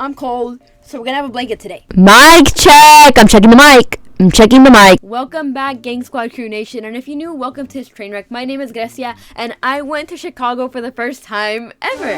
I'm cold, so we're gonna have a blanket today. Mic check! I'm checking the mic. Welcome back, Gang Squad Crew Nation, and if you're new, welcome to this train wreck. My name is Grecia, and I went to Chicago for the first time ever.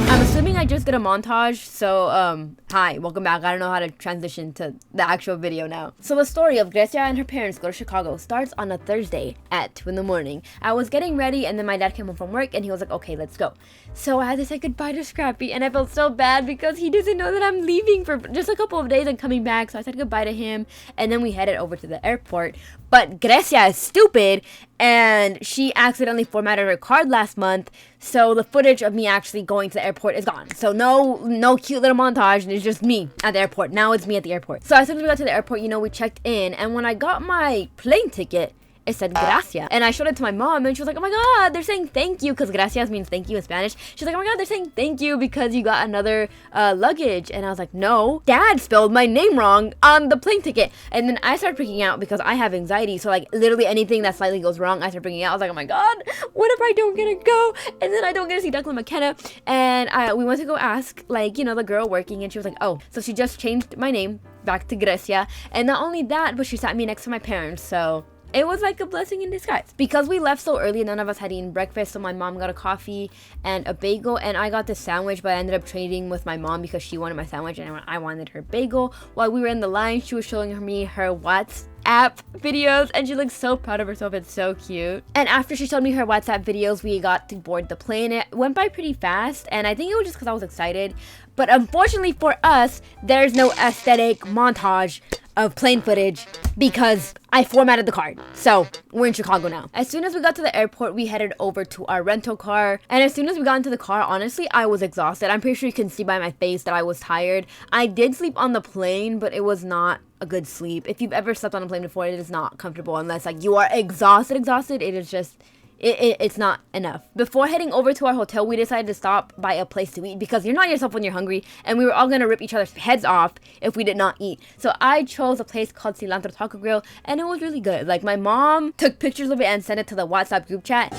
I'm assuming I just did a montage, so, hi, welcome back. I don't know how to transition to the actual video now. So the story of Grecia and her parents go to Chicago starts on a Thursday at 2 in the morning. I was getting ready, and then my dad came home from work, and he was like, okay, let's go. So I had to say goodbye to Scrappy, and I felt so bad because he doesn't know that I'm leaving for just a couple of days and coming back. So I said goodbye to him, and then we headed over to the airport. But Grecia is stupid, and she accidentally formatted her card last month, so the footage of me actually going to the airport is gone. So no cute little montage, and it's just me at the airport. Now it's me at the airport. So as soon as we got to the airport, you know, we checked in, and when I got my plane ticket, it said Gracia. And I showed it to my mom, and she was like, oh my god, they're saying thank you, because gracias means thank you in Spanish. She's like, oh my god, they're saying thank you because you got another luggage. And I was like, no, dad spelled my name wrong on the plane ticket. And then I started freaking out because I have anxiety, so like literally anything that slightly goes wrong, I started freaking out. I was like, oh my god, what if I don't get to go? And then I don't get to see Declan McKenna. And we went to go ask, like, you know, the girl working, and she was like, oh, so she just changed my name back to Grecia. And not only that, but she sat me next to my parents, so it was like a blessing in disguise. Because we left so early, none of us had eaten breakfast, so my mom got a coffee and a bagel, and I got the sandwich, but I ended up trading with my mom because she wanted my sandwich and I wanted her bagel. While we were in the line, she was showing me her WhatsApp videos, and she looks so proud of herself. It's so cute. And after she showed me her WhatsApp videos, we got to board the plane. It went by pretty fast, and I think it was just because I was excited. But unfortunately for us, there's no aesthetic montage of plane footage because I formatted the card. So we're in Chicago now. As soon as we got to the airport, we headed over to our rental car. And as soon as we got into the car, honestly, I was exhausted. I'm pretty sure you can see by my face that I was tired. I did sleep on the plane, but it was not a good sleep. If you've ever slept on a plane before, it is not comfortable unless like you are exhausted. It is just it's not enough. Before heading over to our hotel, we decided to stop by a place to eat because you're not yourself when you're hungry, and we were all gonna rip each other's heads off if we did not eat. So I chose a place called Cilantro Taco Grill, and it was really good. Like, my mom took pictures of it and sent it to the WhatsApp group chat.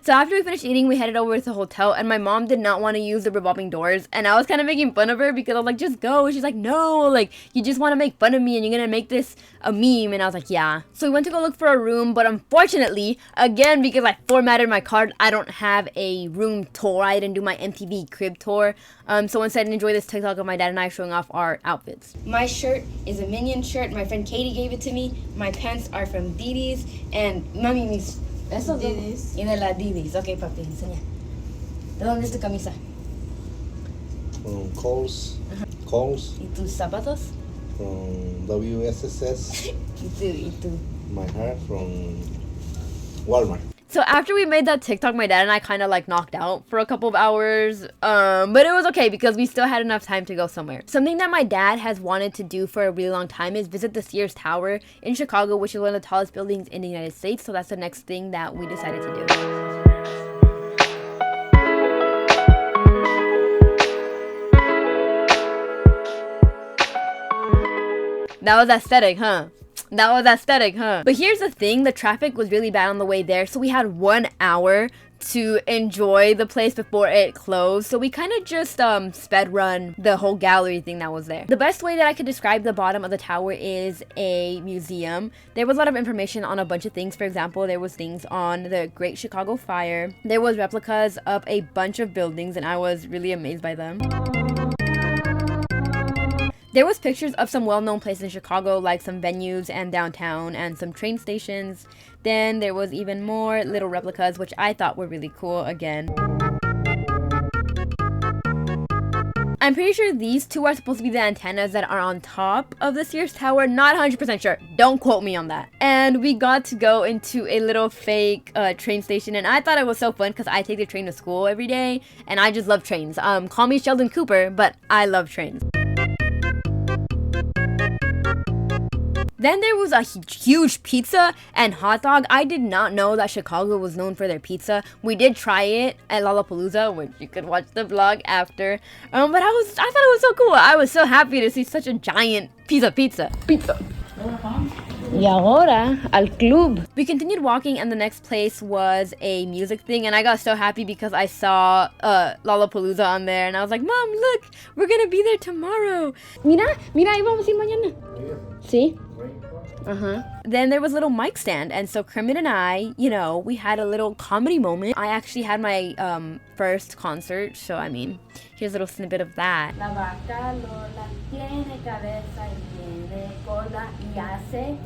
So after we finished eating, we headed over to the hotel, and my mom did not want to use the revolving doors, and I was kind of making fun of her because I was like, just go. And she's like, no, like, you just want to make fun of me and you're gonna make this a meme. And I was like, yeah. So we went to go look for a room, but unfortunately, again, because I formatted my card, I don't have a room tour. I didn't do my MTV crib tour. So instead, enjoy this TikTok of my dad and I showing off our outfits. My shirt is a Minion shirt. My friend Katie gave it to me. My pants are from Didi's, and Mami, mis esos Didi's. Y de la Didi's. Ok, papi, enseña. ¿De dónde es tu camisa? From Kohl's. Kohl's. ¿Y tus zapatos? From WSSS. Y tú. My hair from Walmart. So after we made that TikTok, my dad and I kind of like knocked out for a couple of hours. But it was okay because we still had enough time to go somewhere. Something that my dad has wanted to do for a really long time is visit the Sears Tower in Chicago, which is one of the tallest buildings in the United States. So that's the next thing that we decided to do. That was aesthetic, huh? That was aesthetic, huh? But here's the thing, the traffic was really bad on the way there, so we had 1 hour to enjoy the place before it closed. So we kind of just sped run the whole gallery thing that was there. The best way that I could describe the bottom of the tower is a museum. There was a lot of information on a bunch of things. For example, there was things on the Great Chicago Fire. There was replicas of a bunch of buildings, and I was really amazed by them. There was pictures of some well-known places in Chicago, like some venues and downtown and some train stations. Then there was even more little replicas, which I thought were really cool again. I'm pretty sure these two are supposed to be the antennas that are on top of the Sears Tower. Not 100% sure. Don't quote me on that. And we got to go into a little fake train station, and I thought it was so fun because I take the train to school every day, and I just love trains. Call me Sheldon Cooper, but I love trains. Then there was a huge pizza and hot dog. I did not know that Chicago was known for their pizza. We did try it at Lollapalooza, which you could watch the vlog after. But I thought it was so cool. I was so happy to see such a giant piece of pizza. Y ahora al club. We continued walking, and the next place was a music thing, and I got so happy because I saw Lollapalooza on there, and I was like, Mom, look, we're gonna be there tomorrow. Mira, ahí vamos a ir mañana. Sí. Then there was a little mic stand, and so Kermit and I, you know, we had a little comedy moment. I actually had my first concert, so I mean, here's a little snippet of that. La vaca Lola tiene cabeza y tiene cola y hace.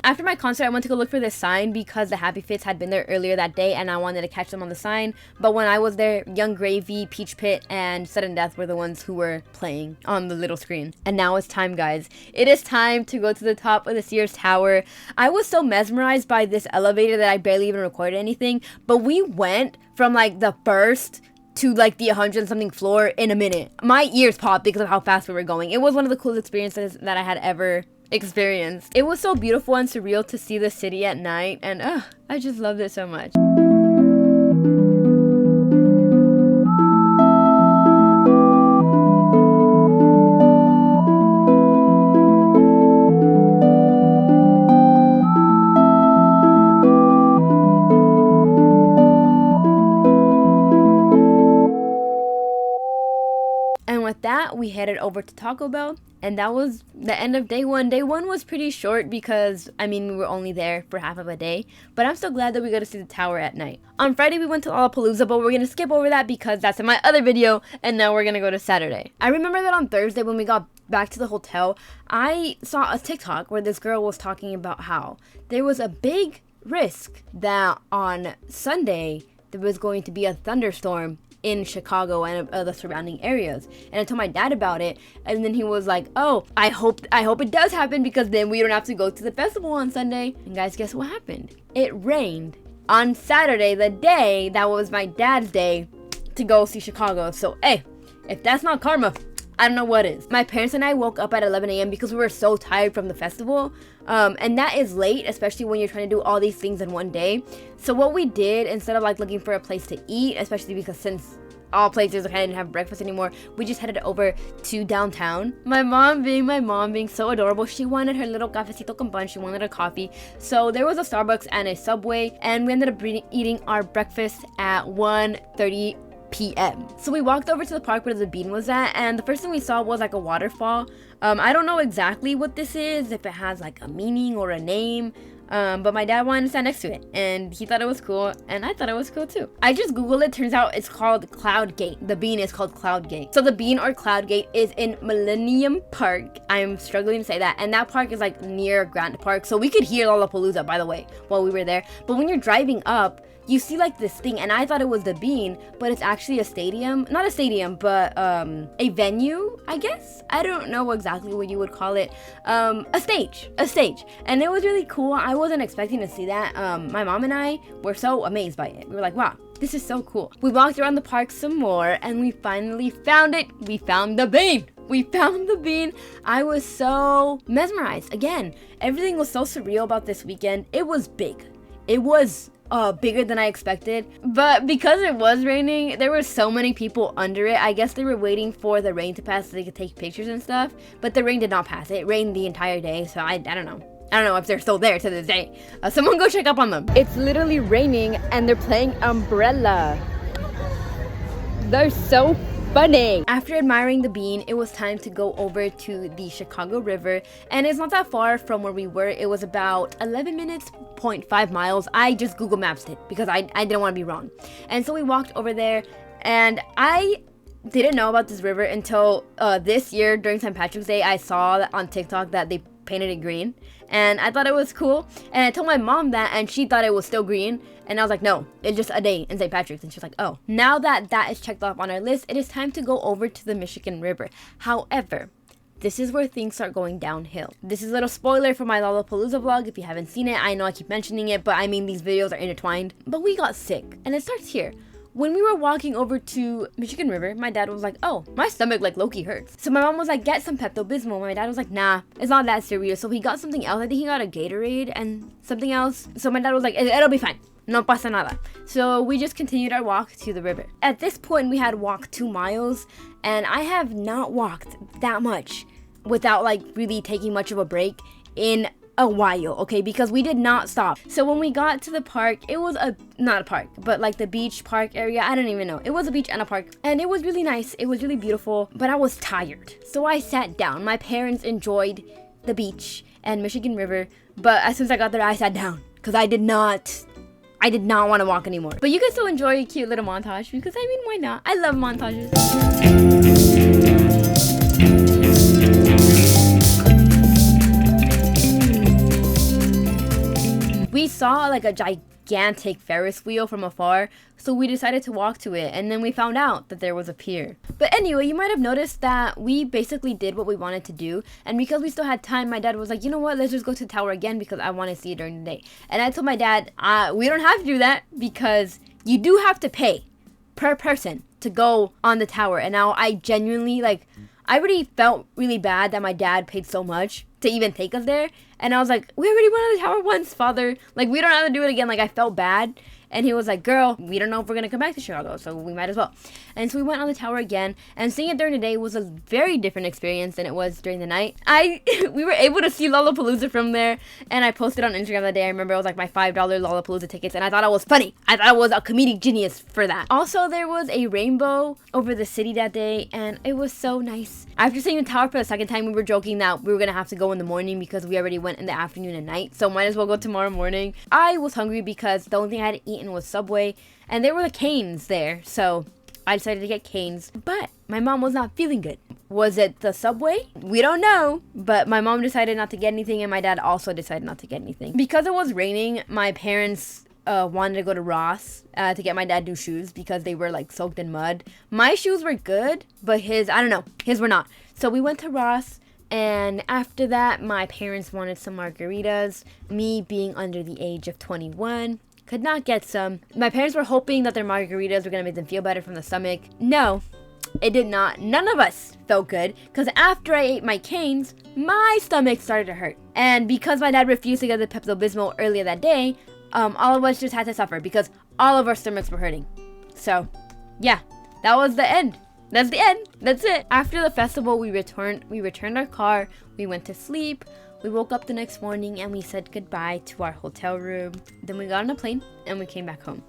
After my concert, I went to go look for this sign because the Happy Fits had been there earlier that day and I wanted to catch them on the sign. But when I was there, Young Gravy, Peach Pit, and Sudden Death were the ones who were playing on the little screen. And now it's time, guys. It is time to go to the top of the Sears Tower. I was so mesmerized by this elevator that I barely even recorded anything. But we went from like the first to like the 100 something floor in a minute. My ears popped because of how fast we were going. It was one of the coolest experiences that I had ever experienced. It was so beautiful and surreal to see the city at night, and I just loved it so much. And with that, we headed over to Taco Bell, and that was the end of day one. Day one was pretty short because, I mean, we were only there for half of a day, but I'm so glad that we got to see the tower at night. On Friday, we went to Lollapalooza, but we're going to skip over that because that's in my other video, and now we're going to go to Saturday. I remember that on Thursday when we got back to the hotel, I saw a TikTok where this girl was talking about how there was a big risk that on Sunday there was going to be a thunderstorm in Chicago and the surrounding areas. And I told my dad about it, and then he was like, oh, I hope it does happen because then we don't have to go to the festival on Sunday. And guys, guess what happened? It rained on Saturday, the day that was my dad's day to go see Chicago. So hey, if that's not karma, I don't know what is. My parents and I woke up at 11 a.m. because we were so tired from the festival. And that is late, especially when you're trying to do all these things in one day. So what we did, instead of like looking for a place to eat, especially because since all places kind of didn't have breakfast anymore, we just headed over to downtown. My mom being so adorable, she wanted her little cafecito con pan, she wanted a coffee. So there was a Starbucks and a Subway, and we ended up eating our breakfast at 1:30 p.m. So we walked over to the park where the bean was at, and the first thing we saw was like a waterfall. I don't know exactly what this is, if it has like a meaning or a name, but my dad wanted to stand next to it, and he thought it was cool, and I thought it was cool too. I just googled it, turns out it's called Cloud Gate. The bean is called Cloud Gate. So the bean or Cloud Gate is in Millennium Park. I'm struggling to say that, and that park is like near Grant Park, so we could hear Lollapalooza, by the way, while we were there. But when you're driving up, you see like this thing, and I thought it was the bean, but it's actually a stadium. Not a stadium, but a venue, I guess. I don't know exactly what you would call it. A stage. And it was really cool. I wasn't expecting to see that. My mom and I were so amazed by it. We were like, wow, this is so cool. We walked around the park some more, and we finally found it. We found the bean. We found the bean. I was so mesmerized. Again, everything was so surreal about this weekend. It was big. It was bigger than I expected, but because it was raining, there were so many people under it. I guess they were waiting for the rain to pass so they could take pictures and stuff, but the rain did not pass. It rained the entire day, so I don't know if they're still there to this day. Someone go check up on them. It's literally raining and they're playing Umbrella. They're so funny. After admiring the bean, it was time to go over to the Chicago River, and it's not that far from where we were. It was about 11 minutes, 0.5 miles. I just Google Maps it because I didn't want to be wrong. And so we walked over there, and I didn't know about this river until this year during St. Patrick's Day. I saw on TikTok that they painted it green, and I thought it was cool, and I told my mom that, and she thought it was still green, and I was like, no, it's just a day in St. Patrick's. And she's like, oh. Now that that is checked off on our list, it is time to go over to the Michigan River. However, this is where things start going downhill. This is a little spoiler for my Lollapalooza vlog if you haven't seen it. I know I keep mentioning it, but I mean, these videos are intertwined. But we got sick, and it starts here. When we were walking over to Michigan River, my dad was like, oh, my stomach like low-key hurts. So my mom was like, get some Pepto-Bismol. My dad was like, nah, it's not that serious. So he got something else. I think he got a Gatorade and something else. So my dad was like, it'll be fine. No pasa nada. So we just continued our walk to the river. At this point, we had walked 2 miles, and I have not walked that much without like really taking much of a break in a while, okay, because we did not stop. So when we got to the park, it was not a park, but like the beach park area. I don't even know. It was a beach and a park, and it was really nice. It was really beautiful, but I was tired, so I sat down. My parents enjoyed the beach and Michigan River, but as soon as I got there, I sat down because I did not want to walk anymore. But you can still enjoy a cute little montage because I mean, why not? I love montages. We saw like a gigantic Ferris wheel from afar, so we decided to walk to it, and then we found out that there was a pier. But anyway, you might have noticed that we basically did what we wanted to do, and because we still had time, my dad was like, you know what, let's just go to the tower again because I want to see it during the day. And I told my dad, we don't have to do that because you do have to pay per person to go on the tower. And now I genuinely, like, I already felt really bad that my dad paid so much to even take us there. And I was like, we already went on the tower once, father. Like, we don't have to do it again. Like, I felt bad. And he was like, girl, we don't know if we're going to come back to Chicago, so we might as well. And so we went on the tower again. And seeing it during the day was a very different experience than it was during the night. We were able to see Lollapalooza from there. And I posted on Instagram that day. I remember it was like my $5 Lollapalooza tickets. And I thought it was funny. I thought I was a comedic genius for that. Also, there was a rainbow over the city that day. And it was so nice. After seeing the tower for the second time, we were joking that we were going to have to go in the morning because we already went in the afternoon and night. So might as well go tomorrow morning. I was hungry because the only thing I had eaten was Subway. And there were the canes there. So I decided to get canes. But my mom was not feeling good. Was it the Subway? We don't know. But my mom decided not to get anything. And my dad also decided not to get anything. Because it was raining, my parents wanted to go to Ross to get my dad new shoes because they were like soaked in mud. My shoes were good, but his were not. So we went to Ross, and after that, my parents wanted some margaritas. Me being under the age of 21, could not get some. My parents were hoping that their margaritas were gonna make them feel better from the stomach. No, it did not. None of us felt good because after I ate my canes, my stomach started to hurt. And because my dad refused to get the Pepto-Bismol earlier that day, all of us just had to suffer because all of our stomachs were hurting. So, yeah, that was the end. That's the end. That's it. After the festival, we returned our car. We went to sleep. We woke up the next morning and we said goodbye to our hotel room. Then we got on a plane and we came back home.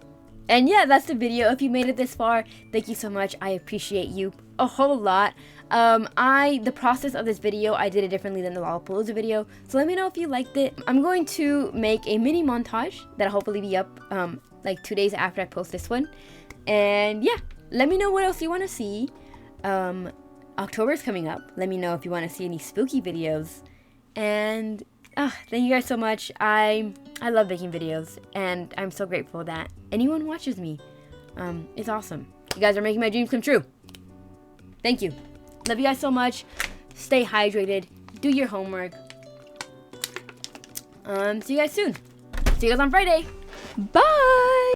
And yeah, that's the video. If you made it this far, thank you so much. I appreciate you a whole lot. The process of this video, I did it differently than the Lollapalooza video. So let me know if you liked it. I'm going to make a mini montage that'll hopefully be up like 2 days after I post this one. And yeah, let me know what else you want to see. October's coming up. Let me know if you want to see any spooky videos. And thank you guys so much. I love making videos, and I'm so grateful that anyone watches me. It's awesome. You guys are making my dreams come true. Thank you. Love you guys so much. Stay hydrated. Do your homework. See you guys soon. See you guys on Friday. Bye!